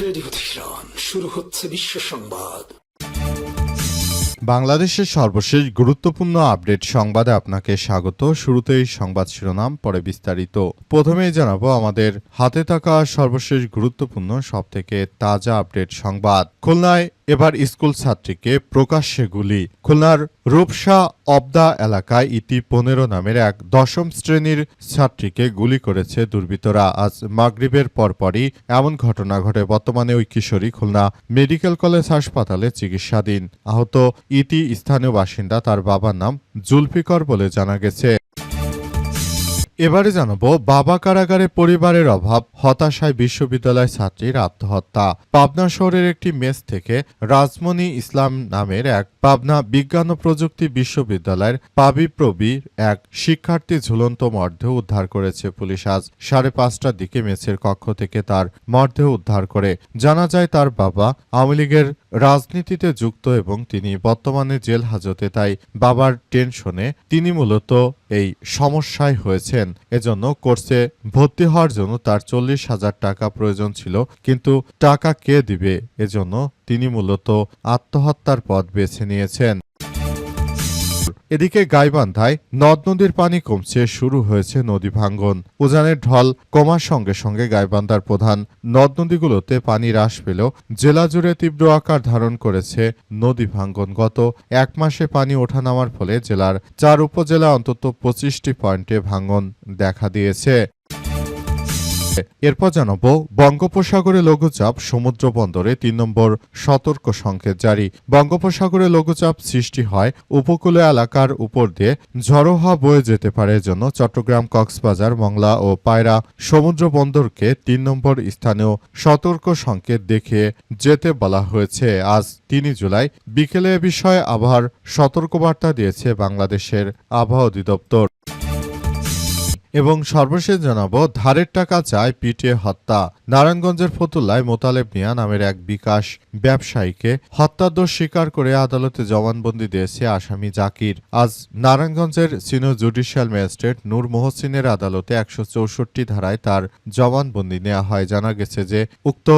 Radio Tehran, শুরু হচ্ছে বিশ্ব সংবাদ। বাংলাদেশের সর্বশেষ গুরুত্বপূর্ণ আপডেট সংবাদে আপনাকে স্বাগত। শুরুতেই সংবাদ শিরোনাম, পরে বিস্তারিত। প্রথমেই জানাবো আমাদের হাতে থাকা সর্বশেষ গুরুত্বপূর্ণ সবথেকে তাজা আপডেট সংবাদ। খুলনায় এবার স্কুল ছাত্রীকে প্রকাশ্যে গুলি। খুলনার রূপসা অবদা এলাকায় ইতি ১৫ নামের এক দশম শ্রেণীর ছাত্রীকে গুলি করেছে দুর্বৃত্তরা। আজ মাগরিবের পরপরই এমন ঘটনা ঘটে। বর্তমানে ওই কিশোরী খুলনা মেডিকেল কলেজ হাসপাতালে চিকিৎসাধীন। আহত ইতি স্থানীয় বাসিন্দা, তার বাবার নাম জুলফিকর বলে জানা গেছে। এবারে জানাবো বাবা কারাগারে পরিবারের অভাব, হতাশায় বিশ্ববিদ্যালয় ছাত্রীর আত্মহত্যা। পাবনা শহরের একটি মেস থেকে রাজমণি ইসলাম নামের এক পাবনা বিজ্ঞান ও প্রযুক্তি বিশ্ববিদ্যালয়ের পাবিপ্রবির এক শিক্ষার্থী ঝুলন্ত মরদেহ উদ্ধার করেছে পুলিশ। আজ 5:30টার দিকে মেসের কক্ষ থেকে তার মরদেহ উদ্ধার করে। জানা যায় তার বাবা আওয়ামী লীগের রাজনীতিতে যুক্ত এবং তিনি বর্তমানে জেল হাজতে। তাই বাবার টেনশনে তিনি মূলত এই সমস্যায় হয়েছেন। এজন্য কোর্সে ভর্তি হওয়ার জন্য তার 40,000 টাকা প্রয়োজন ছিল, কিন্তু টাকা কে দিবে? এজন্য তিনি মূলত আত্মহত্যার পথ বেছে নিয়েছেন। এদিকে গাইবান্ধায় নদ নদীর পানি কমছে, শুরু হয়েছে নদী ভাঙ্গন। উজানের ঢল কমার সঙ্গে সঙ্গে গাইবান্ধার প্রধান নদ নদীগুলোতে পানি হ্রাস পেলেও জেলা জুড়ে তীব্র আকার ধারণ করেছে নদী ভাঙ্গন। গত এক মাসে পানি ওঠানামার ফলে জেলার 4 উপজেলা অন্তত 25টি পয়েন্টে ভাঙ্গন দেখা দিয়েছে। এরপর জানাবো বঙ্গোপসাগরে লঘুচাপ, সমুদ্র বন্দরে 3 নম্বর সতর্ক সংকেত জারি। বঙ্গোপসাগরে লঘুচাপ সৃষ্টি হয়, উপকূলীয় এলাকার উপর দিয়ে ঝড়ো হাওয়া বয়ে যেতে পারে। এজন্য চট্টগ্রাম, কক্সবাজার, মংলা ও পায়রা সমুদ্র বন্দরকে 3 নম্বর স্থানীয় সতর্ক সংকেত দেখে যেতে বলা হয়েছে। আজ 3 জুলাই বিকেলে এ বিষয়ে আবহাওয়ার সতর্কবার্তা দিয়েছে বাংলাদেশের আবহাওয়া অধিদপ্তর। এবং সর্বশেষ জানাবো ধারের টাকা চায়, পিটিয়ে হত্যা। নারায়ণগঞ্জের ফতুল্লায় মোতালেব মিয়া নামের এক বিকাশ ব্যবসায়ীকে হত্যার দোষ স্বীকার করে আদালতে জবানবন্দি দিয়েছে আসামি জাকির। আজ নারায়ণগঞ্জের সিনিয়র জুডিশিয়াল ম্যাজিস্ট্রেট নূর মোহসিনের আদালতে 164 ধারায় তার জবানবন্দি নেওয়া হয়। জানা গেছে যে উক্ত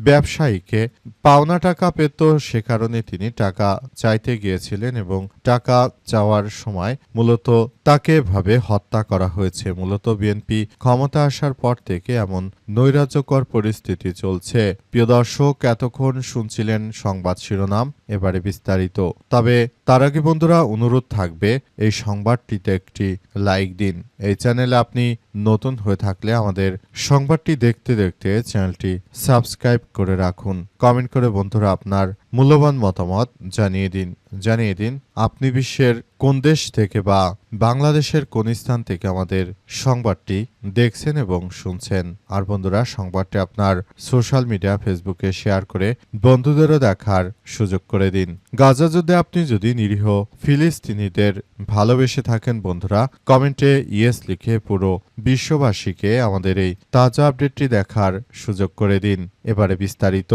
ব্যবসায়ীকে পাওনা টাকা পেত, সে কারণে তিনি টাকা চাইতে গিয়েছিলেন এবং টাকা চাওয়ার সময় মূলত তাকে এভাবে হত্যা করা হয়েছে। মূলত বিএনপি ক্ষমতা আসার পর থেকে এমন নৈরাজ্যকর পরিস্থিতি চলছে। প্রিয় দর্শক, এতক্ষণ শুনছিলেন সংবাদ শিরোনাম, এবারে বিস্তারিত। তবে তার আগে বন্ধুরা অনুরোধ থাকবে এই সংবাদটিতে একটি লাইক দিন। এই চ্যানেলে আপনি নতুন হয়ে থাকলে আমাদের সংবাদটি দেখতে দেখতে চ্যানেলটি সাবস্ক্রাইব করে রাখুন। কমেন্ট করে বন্ধুরা আপনার মূল্যবান মতামত জানিয়ে দিন আপনি বিশ্বের কোন দেশ থেকে বা বাংলাদেশের কোন স্থান থেকে আমাদের সংবাদটি দেখছেন এবং শুনছেন। আর বন্ধুরা, সংবাদটি আপনার সোশ্যাল মিডিয়া ফেসবুকে শেয়ার করে বন্ধুদেরও দেখার সুযোগ করে দিন। গাজা যুদ্ধে আপনি যদি নিরীহ ফিলিস্তিনিদের ভালোবেসে থাকেন বন্ধুরা, কমেন্টে ইয়েস লিখে পুরো বিশ্ববাসীকে আমাদের এই তাজা আপডেটটি দেখার সুযোগ করে দিন। এবারে বিস্তারিত।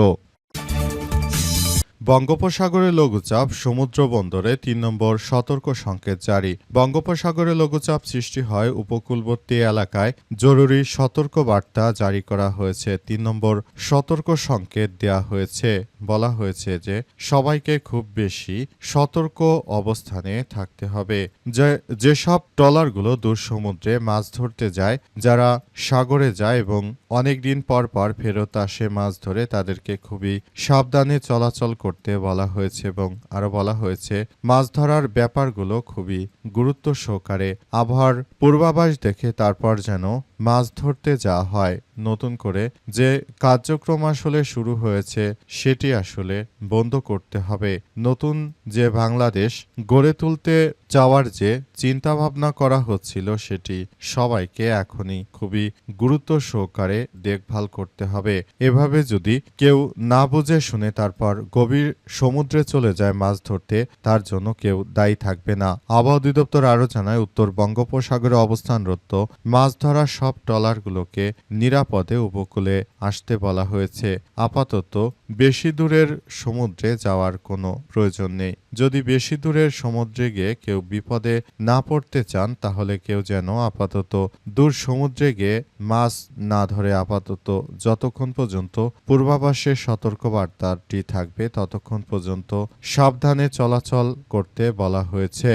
বঙ্গোপসাগরে লঘুচাপ, সমুদ্র বন্দরে 3 নম্বর সতর্ক সংকেত জারি। বঙ্গোপসাগরে লঘুচাপ সৃষ্টি হয়, উপকূলবর্তী এলাকায় জরুরি সতর্ক বার্তা জারি করা হয়েছে। 3 নম্বর সতর্ক সংকেত দেয়া হয়েছে। বলা হয়েছে যে সবাইকে খুব বেশি সতর্ক অবস্থানে থাকতে হবে। যেসব ট্রলারগুলো দূর সমুদ্রে মাছ ধরতে যায়, যারা সাগরে যায় এবং অনেক দিন পর পর ফেরত আসে মাছ ধরে, তাদেরকে খুবই সাবধানে চলাচল করতে বলা হয়েছে। এবং আরো বলা হয়েছে মাছ ধরার ব্যাপারগুলো খুবই গুরুত্ব সহকারে আবহাওয়ার পূর্বাভাস দেখে তারপর যেন মাছ ধরতে যাওয়া হয়। নতুন করে যে কার্যক্রম আসলে শুরু হয়েছে সেটি আসলে বন্ধ করতে হবে। নতুন যে বাংলাদেশ গড়ে তুলতে যাওয়ার যে চিন্তা ভাবনা করা হচ্ছিল, সেটি সবাইকে এখনই খুবই গুরুত্ব সহকারে দেখভাল করতে হবে। এভাবে যদি কেউ না বুঝে শুনে তারপর গভীর সমুদ্রে চলে যায় মাছ ধরতে, তার জন্য কেউ দায়ী থাকবে না। আবহাওয়া অধিদপ্তর আরও জানায়, উত্তর বঙ্গোপসাগরে অবস্থানরত মাছ ধরা সব সব ট্রলারগুলোকে নিরাপদে উপকূলে আসতে বলা হয়েছে। আপাতত বেশি দূরের সমুদ্রে যাওয়ার কোনো প্রয়োজন নেই। যদি বেশি দূরের সমুদ্রে গিয়ে কেউ বিপদে না পড়তে চান তাহলে কেউ যেন আপাতত দূর সমুদ্রে গিয়ে মাছ না ধরে আপাতত যতক্ষণ পর্যন্ত পূর্বাভাসের সতর্কবার্তাটি থাকবে ততক্ষণ পর্যন্ত সাবধানে চলাচল করতে বলা হয়েছে।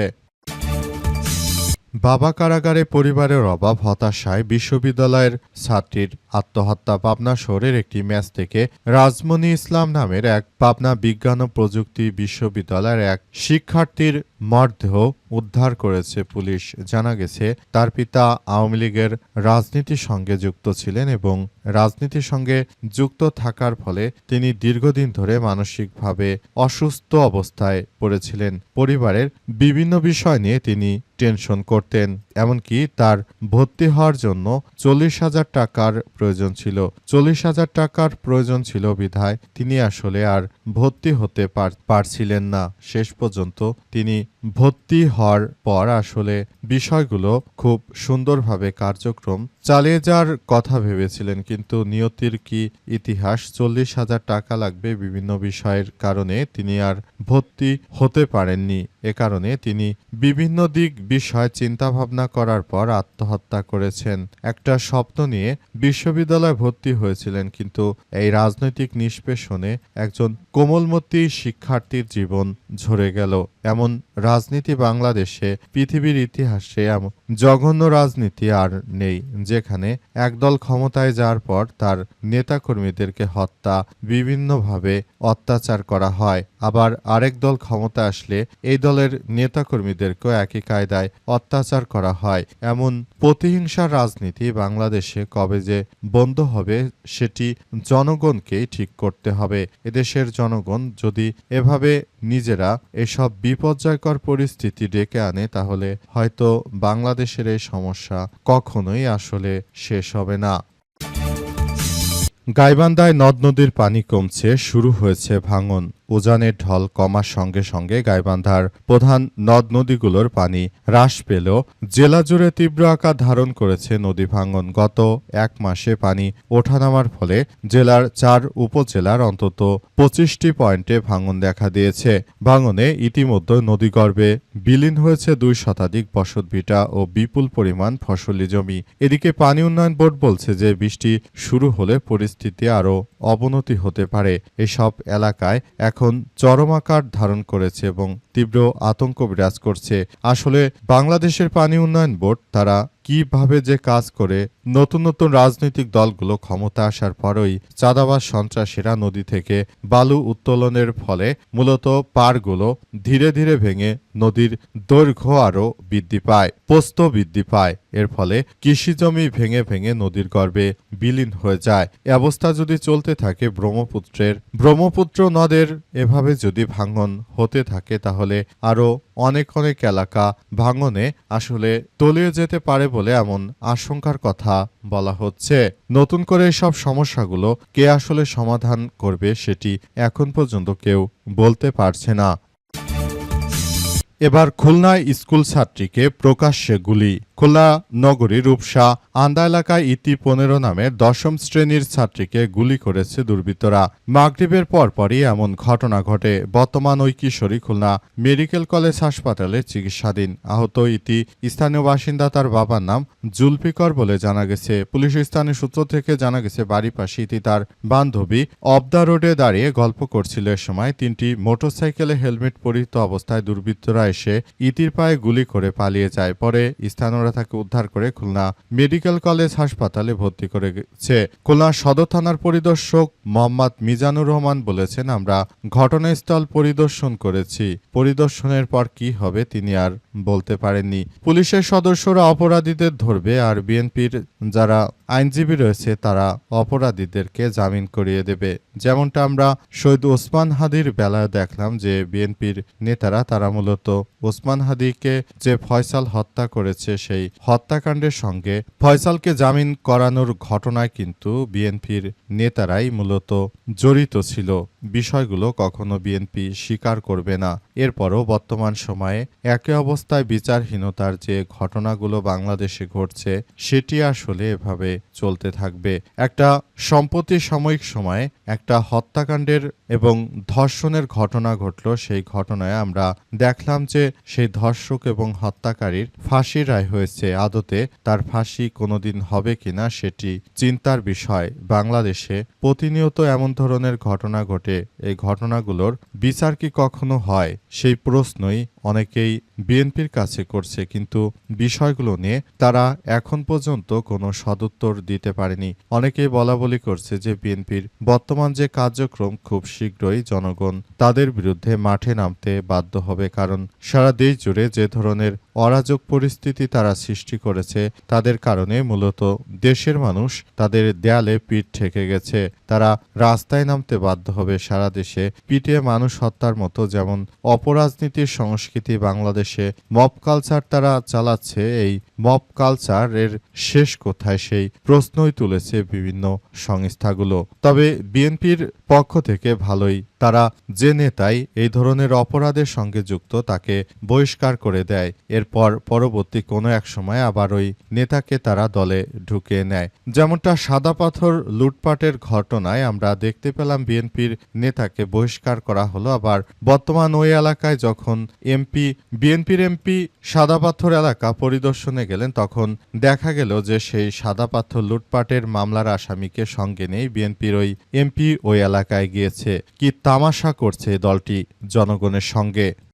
বাবা কারাগারে পরিবারের অভাব হতাশায় বিশ্ববিদ্যালয়ের ছাত্রীর আত্মহত্যা। পাবনা শহরের একটি ম্যাচ থেকে রাজমণি ইসলাম নামের এক পাবনা বিজ্ঞান ও প্রযুক্তি বিশ্ববিদ্যালয়ের এক শিক্ষার্থীর মরদেহ উদ্ধার করেছে পুলিশ। জানা গেছে তার পিতা আওয়ামী লীগের রাজনীতির সঙ্গে যুক্ত ছিলেন এবং রাজনীতির সঙ্গে যুক্ত থাকার ফলে তিনি দীর্ঘদিন ধরে মানসিকভাবে অসুস্থ অবস্থায় পড়েছিলেন। পরিবারের বিভিন্ন বিষয় নিয়ে তিনি টেনশন করতেন, এমনকি তার ভর্তি হওয়ার জন্য 40,000 টাকার প্রয়োজন ছিল। 40,000 টাকার প্রয়োজন ছিল বিধায় তিনি আসলে আর ভর্তি হতে পারছিলেন না। শেষ পর্যন্ত তিনি ভর্তি হওয়ার পর আসলে বিষয়গুলো খুব সুন্দরভাবে কার্যক্রম চালিয়ে যাওয়ার কথা ভেবেছিলেন, কিন্তু নিয়তির কি ইতিহাস, 40,000 টাকা লাগবে বিভিন্ন বিষয়ের কারণে তিনি আর ভর্তি হতে পারেননি। এ কারণে তিনি বিভিন্ন দিক বিষয় চিন্তাভাবনা করার পর আত্মহত্যা করেছেন। একটা স্বপ্ন নিয়ে বিশ্ববিদ্যালয়ে ভর্তি হয়েছিলেন, কিন্তু এই রাজনৈতিক নিষ্পেষণে একজন কোমলমতি শিক্ষার্থীর জীবন ঝরে গেল। এমন রাজনীতি বাংলাদেশে পৃথিবীর ইতিহাসে এমন জঘন্য রাজনীতি আর নেই, যেখানে একদল ক্ষমতায় যাওয়ার পর তার নেতাকর্মীদেরকে হত্যা, বিভিন্নভাবে অত্যাচার করা হয়, আবার আরেক দল ক্ষমতা আসলে এই দলের নেতাকর্মীদেরকেও একই কায়দায় অত্যাচার করা হয়। এমন প্রতিহিংসার রাজনীতি বাংলাদেশে কবে যে বন্ধ হবে সেটি জনগণকেই ঠিক করতে হবে। এদেশের জনগণ যদি এভাবে নিজেরা এসব বিপর্যয়কর পরিস্থিতি ডেকে আনে তাহলে হয়তো বাংলাদেশের এই সমস্যা কখনোই আসলে শেষ হবে না। গাইবান্ধায় নদ নদীর পানি কমছে, শুরু হয়েছে ভাঙন। উজানের ঢল কমার সঙ্গে সঙ্গে গাইবান্ধার প্রধান নদ নদীগুলোর পানি হ্রাস পেলেও জেলা জুড়ে তীব্র আকার ধারণ করেছে নদী ভাঙন। গত এক মাসে পানি ওঠানামার ফলে জেলার 4 উপজেলার অন্তত 25টি পয়েন্টে ভাঙন দেখা দিয়েছে। ভাঙনে ইতিমধ্যে নদীগর্ভে বিলীন হয়েছে 2 শতাধিক বসতভিটা ও বিপুল পরিমাণ ফসলি জমি। এদিকে পানি উন্নয়ন বোর্ড বলছে যে বৃষ্টি শুরু হলে পরিস্থিতি আরও অবনতি হতে পারে। এসব এলাকায় এখন চরম আকার ধারণ করেছে এবং তীব্র আতঙ্ক বিরাজ করছে। আসলে বাংলাদেশের পানি উন্নয়ন বোর্ড তারা কিভাবে যে কাজ করে, নতুন নতুন রাজনৈতিক দলগুলো ক্ষমতা আসার পরই চাঁদাবাজ সন্ত্রাসীরা নদী থেকে বালু উত্তোলনের ফলে মূলত পাড়গুলো ধীরে ধীরে ভেঙে নদীর দৈর্ঘ্য আরও বৃদ্ধি পায়, প্রস্থ বৃদ্ধি পায়। এর ফলে কৃষিজমি ভেঙে ভেঙে নদীর গর্ভে বিলীন হয়ে যায়। এ অবস্থা যদি চলতে থাকে ব্রহ্মপুত্র নদের এভাবে যদি ভাঙন হতে থাকে তাহলে আরও অনেক এলাকা ভাঙনে আসলে তলিয়ে যেতে পারে বলে এমন আশঙ্কার কথা বলা হচ্ছে। নতুন করে সব সমস্যাগুলো কে আসলে সমাধান করবে সেটি এখন পর্যন্ত কেউ বলতে পারছে না। এবার খুলনায় স্কুল ছাত্রীকে প্রকাশ্যে গুলি। খুলনা নগরীর রূপসা আন্দা এলাকায় ইতি 15 নামের 10ম শ্রেণীর ছাত্রীকে গুলি করেছে দুর্বৃত্তরা। মাগরিবের পরপরই এমন ঘটনা ঘটে। বর্তমান ওই কিশোরী খুলনা মেডিকেল কলেজ হাসপাতালে চিকিৎসাধীন। আহত ইতি স্থানীয় বাসিন্দা, তার বাবার নাম জুলফিকর বলে জানা গেছে। পুলিশ স্থানীয় সূত্র থেকে জানা গেছে বাড়ির পাশে ইতি তার বান্ধবী অবদা রোডে দাঁড়িয়ে গল্প করছিল। এ সময় 3টি মোটরসাইকেলে হেলমেট পরিহিত অবস্থায় দুর্বৃত্তরা এসে ইতির পায়ে গুলি করে পালিয়ে যায়। পরে স্থানীয় তাকে উদ্ধার করে খুলনা মেডিকেল কলেজ হাসপাতালে ভর্তি করেছে। খুলনা সদর থানার পরিদর্শক মোহাম্মদ মিজানুর রহমান বলেছেন, আমরা ঘটনাস্থল পরিদর্শন করেছি। পরিদর্শনের পর কি হবে তিনি আর বলতে পারেননি। পুলিশের সদস্যরা অপরাধীদের ধরবে আর বিএনপির যারা আইনজীবী রয়েছে তারা অপরাধীদেরকে জামিন করিয়ে দেবে। যেমনটা আমরা শহীদ ওসমান হাদির বেলায় দেখলাম যে বিএনপির নেতারা তারা মূলত ওসমান হাদিকে যে ফয়সাল হত্যা করেছে সেই হত্যাকাণ্ডের সঙ্গে ফয়সালকে জামিন করানোর ঘটনায় কিন্তু বিএনপির নেতারাই মূলত জড়িত ছিল। বিষয়গুলো কখনো বিএনপি স্বীকার করবে না। এরপরও বর্তমান সময়ে একই অবস্থায় বিচারহীনতার যে ঘটনাগুলো বাংলাদেশে ঘটছে সেটি আসলে এভাবে চলতে থাকবে। একটা সম্প্রতি সাময়িক সময়ে একটা হত্যাকাণ্ডের এবং ধর্ষণের ঘটনা ঘটল। সেই ঘটনায় আমরা দেখলাম যে সেই ধর্ষক এবং হত্যাকারীর ফাঁসির রায় হয়েছে। আদতে তার ফাঁসি কোনোদিন হবে কিনা সেটি চিন্তার বিষয়। বাংলাদেশে প্রতিনিয়ত এমন ধরনের ঘটনা ঘটে। এই ঘটনাগুলোর বিচার কি কখনো হয় সেই প্রশ্নই অনেকেই বিএনপির কাছে করছে, কিন্তু বিষয়গুলো নিয়ে তারা এখন পর্যন্ত কোনো সদুত্তর দিতে পারেনি। অনেকেই বলাবলি করছে যে বিএনপির বর্তমান যে কার্যক্রম খুব শীঘ্রই জনগণ তাদের বিরুদ্ধে মাঠে নামতে বাধ্য হবে, কারণ সারা দেশ জুড়ে যে ধরনের অরাজক পরিস্থিতি তারা সৃষ্টি করেছে তাদের কারণে মূলত দেশের মানুষ তাদের দেয়ালে পিঠ ঠেকে গেছে। তারা রাস্তায় নামতে বাধ্য হবে। সারা দেশে পিটিয়ে মানুষ হত্যার মতো যেমন অপরাজনীতির সংস্কৃতি বাংলাদেশে মব কালচার তারা চালাচ্ছে, এই মব কালচারের শেষ কোথায় সেই প্রশ্নই তুলেছে বিভিন্ন সংস্থাগুলো। তবে বিএনপির পক্ষ থেকে ভালোই, তারা যে নেতাই এই ধরনের অপরাধের সঙ্গে যুক্ত তাকে বহিষ্কার করে দেয়। এরপর পরবর্তী কোনো এক সময় আবার ওই নেতাকে তারা দলে ঢুকিয়ে নেয়। যেমনটা সাদা পাথর লুটপাটের ঘটনায় আমরা দেখতে পেলাম বিএনপির নেতাকে বহিষ্কার করা হলো। আবার বর্তমান ওই এলাকায় যখন বিএনপির এমপি সাদা পাথর এলাকা পরিদর্শনে গেলেন তখন দেখা গেল যে সেই সাদা পাথর লুটপাটের মামলার আসামিকে সঙ্গে নেই বিএনপির ওই এমপি ওই এলাকায় গিয়েছে। কি তামাশা করছে দলটি জনগণের সঙ্গে।